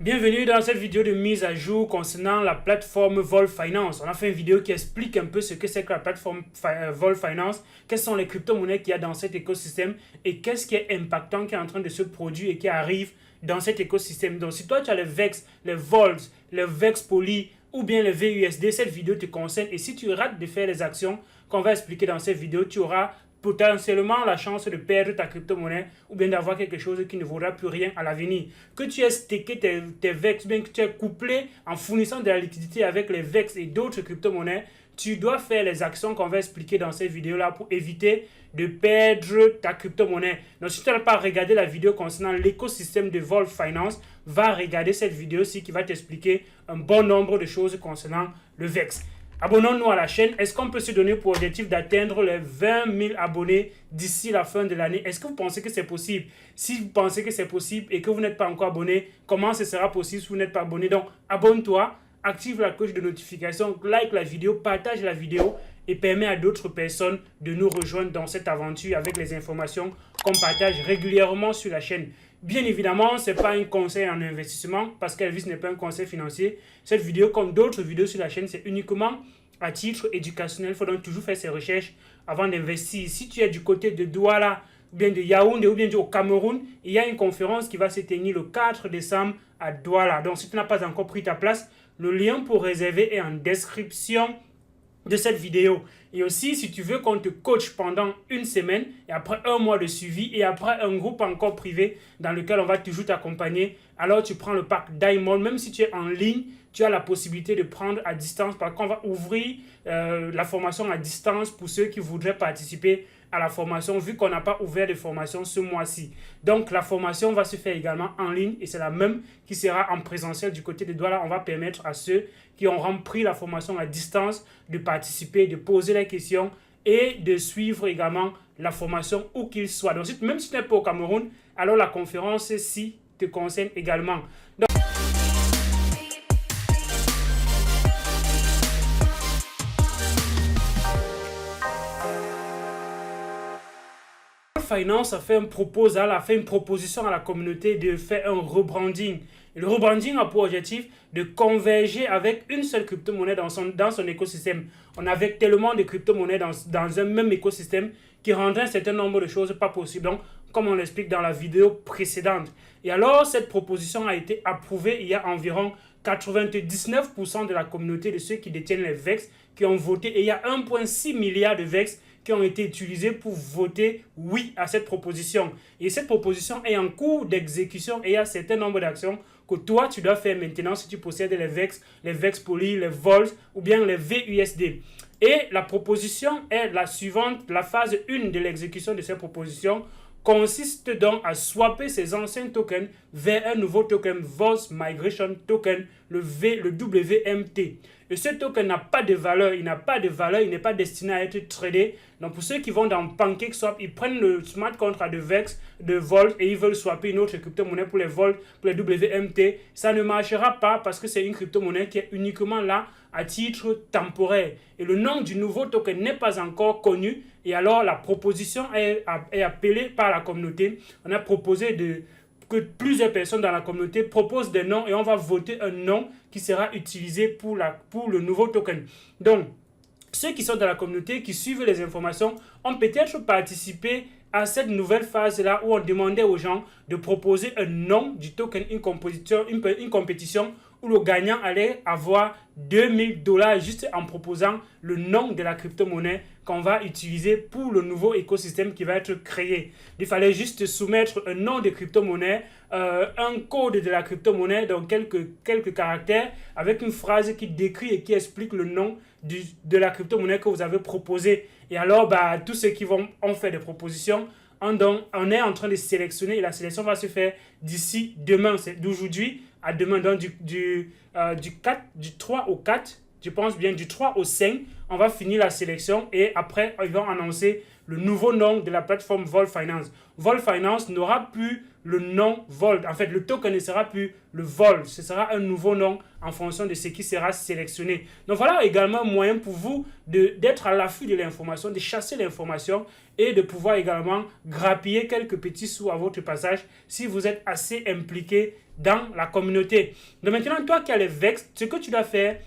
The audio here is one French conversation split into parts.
Bienvenue dans cette vidéo de mise à jour concernant la plateforme Vol Finance. On a fait une vidéo qui explique un peu ce que c'est que la plateforme Vol Finance, quelles sont les crypto-monnaies qu'il y a dans cet écosystème et qu'est-ce qui est impactant qui est en train de se produire et qui arrive dans cet écosystème. Donc si toi tu as les VEX, les Vols, les VEX Poly ou bien les VUSD, cette vidéo te concerne et si tu rates de faire les actions qu'on va expliquer dans cette vidéo, tu auras potentiellement la chance de perdre ta crypto-monnaie ou bien d'avoir quelque chose qui ne vaudra plus rien à l'avenir. Que tu aies stacké tes VEX, bien que tu aies couplé en fournissant de la liquidité avec les VEX et d'autres crypto-monnaies, tu dois faire les actions qu'on va expliquer dans cette vidéo-là pour éviter de perdre ta crypto-monnaie. Donc, si tu n'as pas regardé la vidéo concernant l'écosystème de Vol Finance, va regarder cette vidéo-ci qui va t'expliquer un bon nombre de choses concernant le VEX. Abonnons-nous à la chaîne. Est-ce qu'on peut se donner pour objectif d'atteindre les 20 000 abonnés d'ici la fin de l'année? Est-ce que vous pensez que c'est possible? Si vous pensez que c'est possible et que vous n'êtes pas encore abonné, comment ce sera possible si vous n'êtes pas abonné? Donc, abonne-toi, active la cloche de notification, like la vidéo, partage la vidéo et permet à d'autres personnes de nous rejoindre dans cette aventure avec les informations qu'on partage régulièrement sur la chaîne. Bien évidemment, ce n'est pas un conseil en investissement parce qu'Elvis n'est pas un conseil financier. Cette vidéo, comme d'autres vidéos sur la chaîne, c'est uniquement à titre éducationnel. Il faut donc toujours faire ses recherches avant d'investir. Si tu es du côté de Douala, ou bien de Yaoundé, ou bien au Cameroun, il y a une conférence qui va se tenir le 4 décembre à Douala. Donc, si tu n'as pas encore pris ta place, le lien pour réserver est en description de cette vidéo. Et aussi, si tu veux qu'on te coach pendant une semaine et après un mois de suivi et après un groupe encore privé dans lequel on va toujours t'accompagner, alors tu prends le pack Diamond. Même si tu es en ligne, tu as la possibilité de prendre à distance. Par contre, on va ouvrir la formation à distance pour ceux qui voudraient participer à la formation vu qu'on n'a pas ouvert de formation ce mois-ci. Donc, la formation va se faire également en ligne et c'est la même qui sera en présentiel du côté de Douala. On va permettre à ceux qui ont rempli la formation à distance de participer, de poser les questions et de suivre également la formation où qu'ils soient. Donc, même si tu n'es pas au Cameroun, alors la conférence-ci te concerne également. Donc, Finance a fait un proposal, a fait une proposition à la communauté de faire un rebranding. Et le rebranding a pour objectif de converger avec une seule crypto-monnaie dans son écosystème. On avait tellement de crypto-monnaies dans un même écosystème qui rendrait un certain nombre de choses pas possibles. Donc, comme on l'explique dans la vidéo précédente. Et alors, cette proposition a été approuvée. Il y a environ 99% de la communauté de ceux qui détiennent les VEX qui ont voté. Et il y a 1,6 milliard de VEX qui ont été utilisés pour voter oui à cette proposition. Et cette proposition est en cours d'exécution et il y a un certain nombre d'actions que toi, tu dois faire maintenant si tu possèdes les VEX Poly, les Vols ou bien les VUSD. Et la proposition est la suivante. La phase 1 de l'exécution de cette proposition consiste donc à swapper ces anciens tokens vers un nouveau token Vols Migration Token, le WMT. Et ce token n'a pas de valeur, il n'est pas destiné à être tradé. Donc pour ceux qui vont dans PancakeSwap, ils prennent le smart contract de VEX, de Volt et ils veulent swapper une autre crypto-monnaie pour les Volt, pour les WMT. Ça ne marchera pas parce que c'est une crypto-monnaie qui est uniquement là à titre temporaire. Et le nom du nouveau token n'est pas encore connu. Et alors la proposition est appelée par la communauté. On a proposé que plusieurs personnes dans la communauté proposent des noms et on va voter un nom qui sera utilisé pour le nouveau token. Donc, ceux qui sont dans la communauté, qui suivent les informations, ont peut-être participé à cette nouvelle phase-là où on demandait aux gens de proposer un nom du token, une compétition où le gagnant allait avoir $2000 juste en proposant le nom de la crypto-monnaie qu'on va utiliser pour le nouveau écosystème qui va être créé. Il fallait juste soumettre un nom de crypto-monnaie, un code de la crypto-monnaie, donc quelques caractères, avec une phrase qui décrit et qui explique le nom de la crypto-monnaie que vous avez proposé. Et alors, tous ceux qui ont fait des propositions, on est en train de sélectionner et la sélection va se faire d'ici demain, c'est d'aujourd'hui à demain, donc du 3 au 4, je pense bien du 3 au 5, on va finir la sélection et après, ils vont annoncer le nouveau nom de la plateforme Vol Finance. Vol Finance n'aura plus le nom Vol. En fait, le token ne sera plus le Vol. Ce sera un nouveau nom en fonction de ce qui sera sélectionné. Donc, voilà également un moyen pour vous d'être à l'affût de l'information, de chasser l'information et de pouvoir également grappiller quelques petits sous à votre passage si vous êtes assez impliqué dans la communauté. Donc maintenant, toi qui as les VEX, ce que tu dois faire,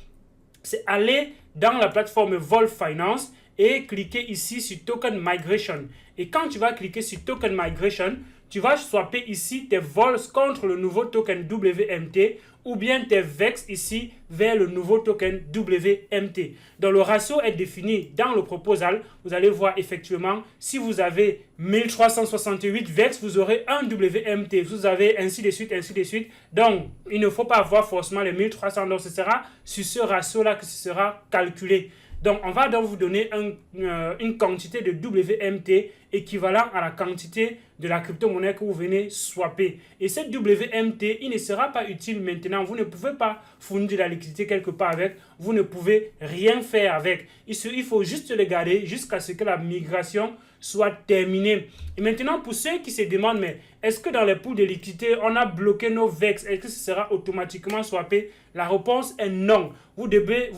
c'est aller dans la plateforme Volt Finance et cliquer ici sur Token Migration. Et quand tu vas cliquer sur Token Migration, tu vas swapper ici tes vols contre le nouveau token WMT ou bien tes VEX ici vers le nouveau token WMT. Donc le ratio est défini dans le proposal. Vous allez voir effectivement, si vous avez 1368 VEX, vous aurez un WMT. Vous avez ainsi de suite, ainsi de suite. Donc, il ne faut pas avoir forcément les 1300. Donc, ce sera sur ce ratio-là que ce sera calculé. Donc, on va donc vous donner une quantité de WMT équivalent à la quantité de la crypto-monnaie que vous venez swapper. Et cette WMT, il ne sera pas utile maintenant. Vous ne pouvez pas fournir de la liquidité quelque part avec. Vous ne pouvez rien faire avec. Il faut juste le garder jusqu'à ce que la migration soit terminée. Et maintenant, pour ceux qui se demandent, mais est-ce que dans les pools de liquidité, on a bloqué nos VEX? Est-ce que ce sera automatiquement swappé? La réponse est non. Vous devez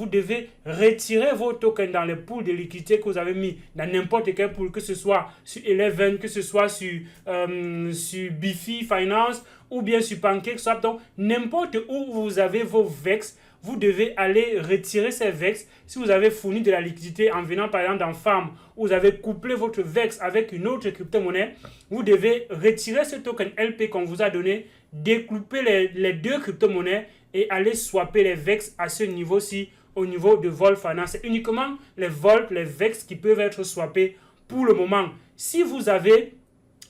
retirer vos tokens dans les pools de liquidité que vous avez mis dans n'importe quel pool, que ce soit sur Eleven, que ce soit sur Bifi Finance ou bien sur PancakeSwap. Donc, n'importe où vous avez vos VEX, vous devez aller retirer ces VEX. Si vous avez fourni de la liquidité en venant par exemple dans Farm, vous avez couplé votre VEX avec une autre crypto-monnaie, vous devez retirer ce token LP qu'on vous a donné, découper les deux crypto-monnaies et aller swapper les VEX à ce niveau-ci, au niveau de Volt Finance. C'est uniquement les Volt, les VEX qui peuvent être swappés pour le moment. Si vous avez,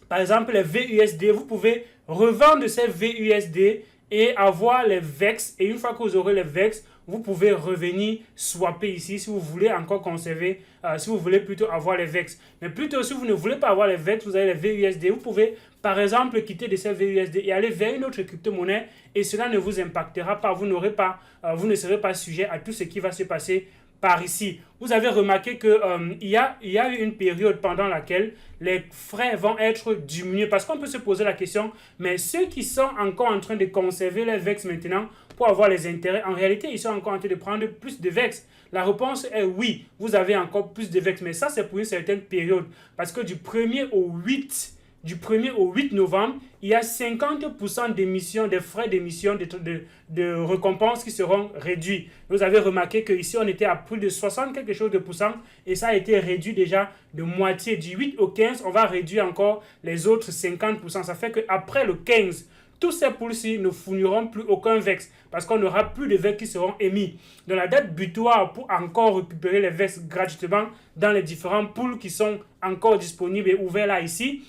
par exemple, les VUSD, vous pouvez revendre ces VUSD et avoir les VEX. Et une fois que vous aurez les VEX, vous pouvez revenir swapper ici si vous voulez encore conserver, si vous voulez plutôt avoir les VEX. Mais plutôt, si vous ne voulez pas avoir les VEX, vous avez les VUSD. Vous pouvez, par exemple, quitter de ces VUSD et aller vers une autre crypto-monnaie et cela ne vous impactera pas. Vous ne serez pas sujet à tout ce qui va se passer par ici. Vous avez remarqué qu'il y a eu une période pendant laquelle les frais vont être diminués. Parce qu'on peut se poser la question, mais ceux qui sont encore en train de conserver les VEX maintenant pour avoir les intérêts, en réalité, ils sont encore en train de prendre plus de VEX. La réponse est oui, vous avez encore plus de VEX, mais ça, c'est pour une certaine période. Parce que du 1er au 8 novembre, il y a 50% d'émissions, des frais d'émission, de récompenses qui seront réduits. Vous avez remarqué qu'ici, on était à plus de 60 quelque chose de pourcents et ça a été réduit déjà de moitié. Du 8 au 15, on va réduire encore les autres 50%. Ça fait qu'après le 15, tous ces pools-ci ne fourniront plus aucun VEX parce qu'on n'aura plus de VEX qui seront émis. Donc la date butoir pour encore récupérer les VEX gratuitement dans les différents pools qui sont encore disponibles et ouverts là ici,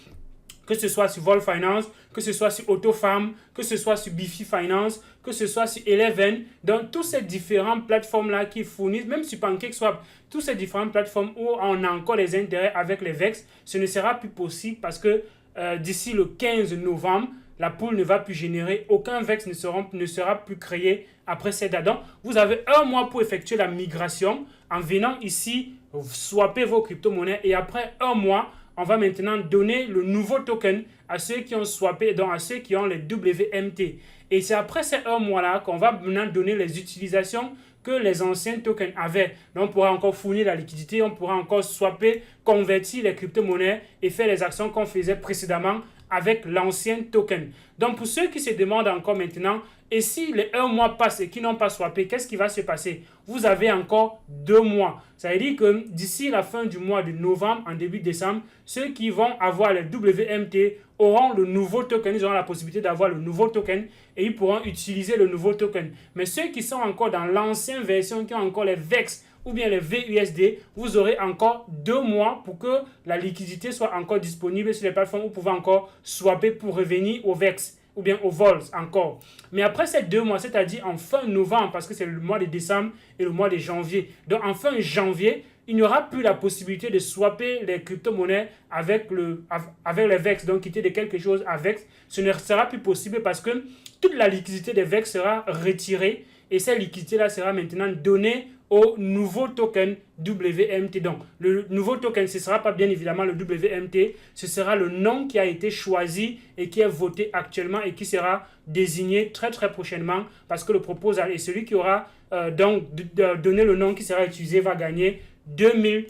que ce soit sur Volt Finance, que ce soit sur AutoFarm, que ce soit sur Bifi Finance, que ce soit sur Eleven, donc toutes ces différentes plateformes-là qui fournissent, même sur PancakeSwap, toutes ces différentes plateformes où on a encore les intérêts avec les VEX, ce ne sera plus possible parce que d'ici le 15 novembre, la pool ne va plus générer, aucun VEX ne sera plus créé après cette date. Donc, vous avez un mois pour effectuer la migration en venant ici, swapper vos crypto-monnaies et après un mois, on va maintenant donner le nouveau token à ceux qui ont swappé, donc à ceux qui ont les WMT. Et c'est après ces un mois-là qu'on va maintenant donner les utilisations que les anciens tokens avaient. Donc, on pourra encore fournir la liquidité, on pourra encore swapper, convertir les crypto-monnaies et faire les actions qu'on faisait précédemment avec l'ancien token. Donc, pour ceux qui se demandent encore maintenant, et si les 1 mois passent et qui n'ont pas swappé, qu'est-ce qui va se passer? Vous avez encore 2 mois. Ça veut dire que d'ici la fin du mois de novembre, en début décembre, ceux qui vont avoir les WMT auront le nouveau token. Ils auront la possibilité d'avoir le nouveau token et ils pourront utiliser le nouveau token. Mais ceux qui sont encore dans l'ancienne version, qui ont encore les VEX ou bien les VUSD, vous aurez encore 2 mois pour que la liquidité soit encore disponible sur les plateformes. Vous pouvez encore swapper pour revenir au VEX ou bien au Volt encore. Mais après ces 2 mois, c'est-à-dire en fin novembre, parce que c'est le mois de décembre et le mois de janvier. Donc en fin janvier, il n'y aura plus la possibilité de swapper les crypto-monnaies avec les VEX, donc quitter de quelque chose à VEX. Ce ne sera plus possible parce que toute la liquidité des VEX sera retirée et cette liquidité-là sera maintenant donnée au nouveau token WMT. Donc, le nouveau token, ce ne sera pas bien évidemment le WMT, ce sera le nom qui a été choisi et qui est voté actuellement et qui sera désigné très très prochainement parce que le proposal et celui qui aura donc donné le nom qui sera utilisé va gagner $2000.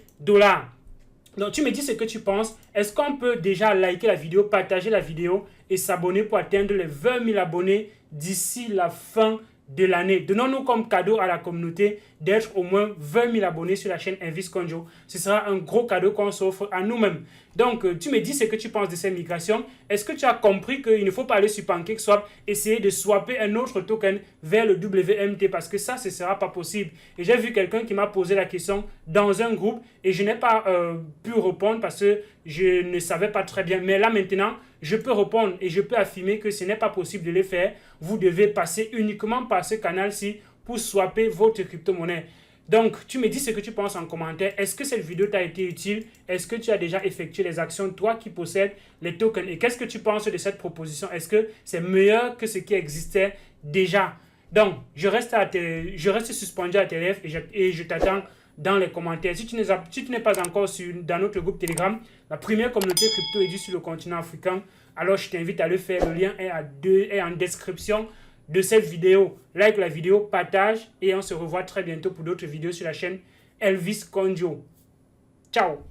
Donc, tu me dis ce que tu penses. Est-ce qu'on peut déjà liker la vidéo, partager la vidéo et s'abonner pour atteindre les 20 000 abonnés d'ici la fin de l'année. Donnons-nous comme cadeau à la communauté d'être au moins 20 000 abonnés sur la chaîne Elvis Conjo. Ce sera un gros cadeau qu'on s'offre à nous-mêmes. Donc, tu me dis ce que tu penses de ces migrations. Est-ce que tu as compris qu'il ne faut pas aller sur PancakeSwap, essayer de swapper un autre token vers le WMT parce que ça, ce ne sera pas possible. Et j'ai vu quelqu'un qui m'a posé la question dans un groupe et je n'ai pas pu répondre parce que je ne savais pas très bien. Mais là, maintenant, je peux répondre et je peux affirmer que ce n'est pas possible de le faire. Vous devez passer uniquement par ce canal-ci pour swapper votre crypto-monnaie. Donc, tu me dis ce que tu penses en commentaire. Est-ce que cette vidéo t'a été utile? Est-ce que tu as déjà effectué les actions, toi qui possèdes les tokens? Et qu'est-ce que tu penses de cette proposition? Est-ce que c'est meilleur que ce qui existait déjà? Donc, je reste suspendu à tes lèvres et je t'attends dans les commentaires. Si tu n'es pas encore dans notre groupe Telegram, la première communauté crypto est sur le continent africain, alors je t'invite à le faire. Le lien est en description de cette vidéo. Like la vidéo, partage et on se revoit très bientôt pour d'autres vidéos sur la chaîne Elvis Conjo. Ciao!